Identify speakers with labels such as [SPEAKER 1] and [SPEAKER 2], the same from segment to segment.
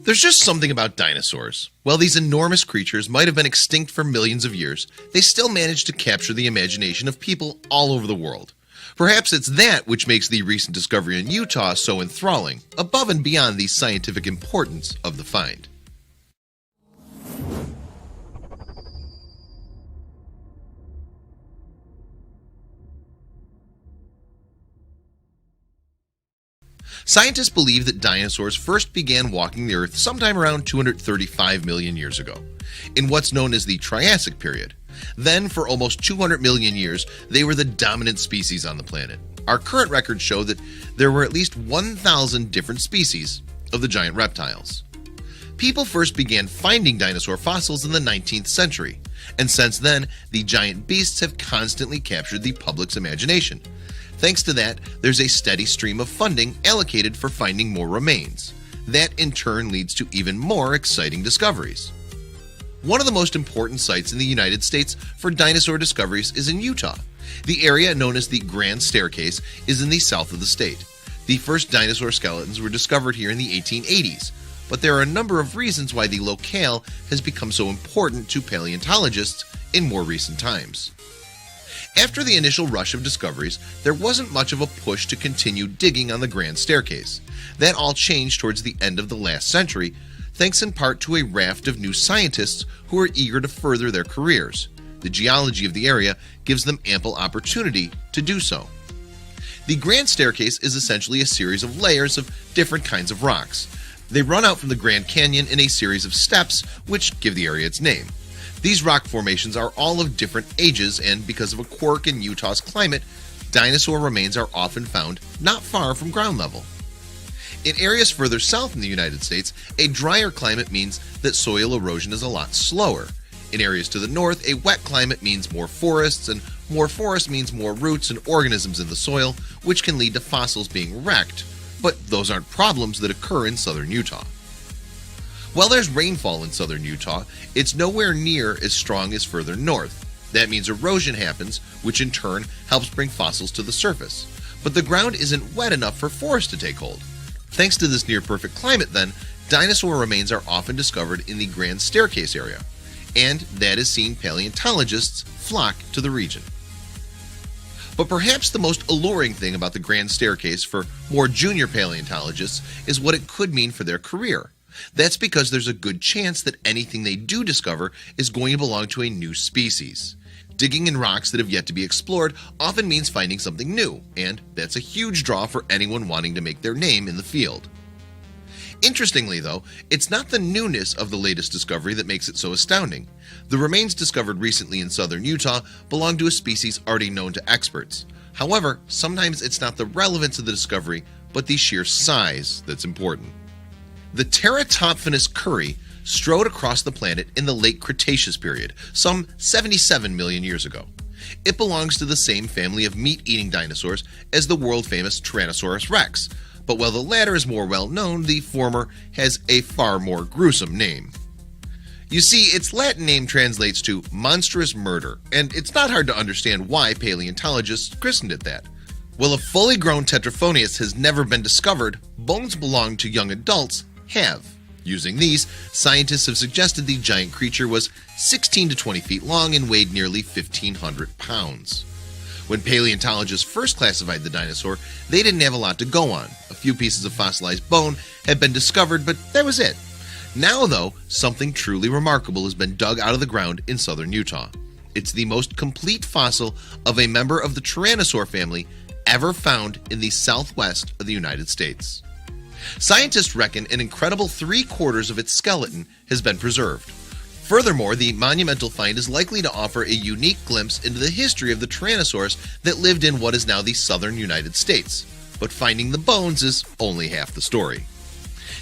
[SPEAKER 1] There's just something about dinosaurs. While these enormous creatures might have been extinct for millions of years, they still managed to capture the imagination of people all over the world. Perhaps it's that which makes the recent discovery in Utah so enthralling, above and beyond the scientific importance of the find. Scientists believe that dinosaurs first began walking the Earth sometime around 235 million years ago, in what's known as the Triassic period. Then, for almost 200 million years, they were the dominant species on the planet. Our current records show that there were at least 1,000 different species of the giant reptiles. People first began finding dinosaur fossils in the 19th century, and since then, the giant beasts have constantly captured the public's imagination. Thanks to that, there's a steady stream of funding allocated for finding more remains. That in turn leads to even more exciting discoveries. One of the most important sites in the United States for dinosaur discoveries is in Utah. The area known as the Grand Staircase is in the south of the state. The first dinosaur skeletons were discovered here in the 1880s, but there are a number of reasons why the locale has become so important to paleontologists in more recent times. After the initial rush of discoveries, there wasn't much of a push to continue digging on the Grand Staircase. That all changed towards the end of the last century, thanks in part to a raft of new scientists who are eager to further their careers. The geology of the area gives them ample opportunity to do so. The Grand Staircase is essentially a series of layers of different kinds of rocks. They run out from the Grand Canyon in a series of steps, which give the area its name. These rock formations are all of different ages, and because of a quirk in Utah's climate, dinosaur remains are often found not far from ground level. In areas further south in the United States, a drier climate means that soil erosion is a lot slower. In areas to the north, a wet climate means more forests, and more forest means more roots and organisms in the soil, which can lead to fossils being wrecked. But those aren't problems that occur in southern Utah. While there's rainfall in southern Utah, it's nowhere near as strong as further north. That means erosion happens, which in turn helps bring fossils to the surface. But the ground isn't wet enough for forests to take hold. Thanks to this near-perfect climate then, dinosaur remains are often discovered in the Grand Staircase area, and that is seeing paleontologists flock to the region. But perhaps the most alluring thing about the Grand Staircase for more junior paleontologists is what it could mean for their career. That's because there's a good chance that anything they do discover is going to belong to a new species. Digging in rocks that have yet to be explored often means finding something new, and that's a huge draw for anyone wanting to make their name in the field. Interestingly though, it's not the newness of the latest discovery that makes it so astounding. The remains discovered recently in southern Utah belong to a species already known to experts. However, sometimes it's not the relevance of the discovery, but the sheer size that's important. The Teratophanes curry strode across the planet in the late Cretaceous period, some 77 million years ago. It belongs to the same family of meat-eating dinosaurs as the world-famous Tyrannosaurus rex, but while the latter is more well-known, the former has a far more gruesome name. You see, its Latin name translates to monstrous murder, and it's not hard to understand why paleontologists christened it that. While a fully grown Tetraphonius has never been discovered, bones belonging to young adults have. Using these, scientists have suggested the giant creature was 16 to 20 feet long and weighed nearly 1,500 pounds. When paleontologists first classified the dinosaur, they didn't have a lot to go on. A few pieces of fossilized bone had been discovered, but that was it. Now though, something truly remarkable has been dug out of the ground in southern Utah. It's the most complete fossil of a member of the Tyrannosaur family ever found in the southwest of the United States. Scientists reckon an incredible 3/4 of its skeleton has been preserved. Furthermore, the monumental find is likely to offer a unique glimpse into the history of the Tyrannosaurs that lived in what is now the southern United States. But finding the bones is only half the story.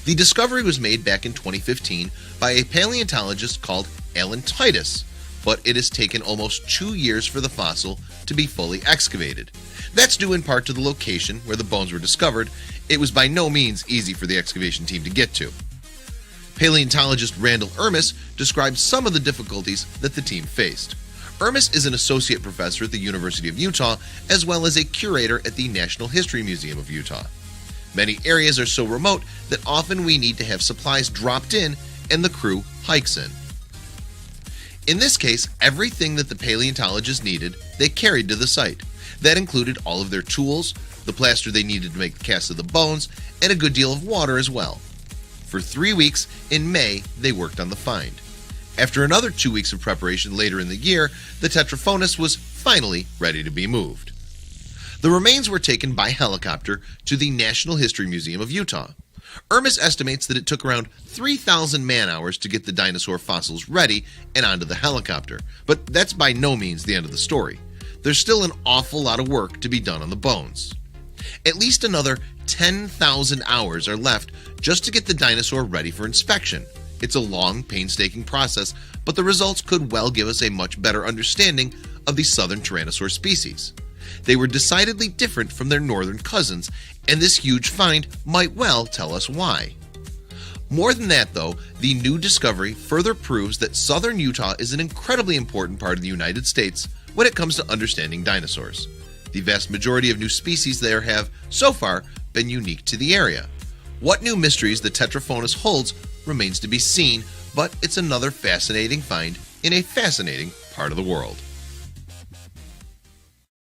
[SPEAKER 1] The discovery was made back in 2015 by a paleontologist called Alan Titus, but it has taken almost 2 years for the fossil to be fully excavated. That's due in part to the location where the bones were discovered. It was by no means easy for the excavation team to get to. Paleontologist Randall Ermis describes some of the difficulties that the team faced. Ermis is an associate professor at the University of Utah, as well as a curator at the Natural History Museum of Utah. Many areas are so remote that often we need to have supplies dropped in and the crew hikes in. In this case, everything that the paleontologists needed, they carried to the site. That included all of their tools, the plaster they needed to make the cast of the bones, and a good deal of water as well. For 3 weeks in May, they worked on the find. After another 2 weeks of preparation later in the year, the Tetraphonus was finally ready to be moved. The remains were taken by helicopter to the Natural History Museum of Utah. Ermis estimates that it took around 3,000 man-hours to get the dinosaur fossils ready and onto the helicopter, but that's by no means the end of the story. There's still an awful lot of work to be done on the bones. At least another 10,000 hours are left just to get the dinosaur ready for inspection. It's a long, painstaking process, but the results could well give us a much better understanding of the southern Tyrannosaur species. They were decidedly different from their northern cousins, and this huge find might well tell us why. More than that though, the new discovery further proves that southern Utah is an incredibly important part of the United States when it comes to understanding dinosaurs. The vast majority of new species there have, so far, been unique to the area. What new mysteries the Tetraphonus holds remains to be seen, but it's another fascinating find in a fascinating part of the world.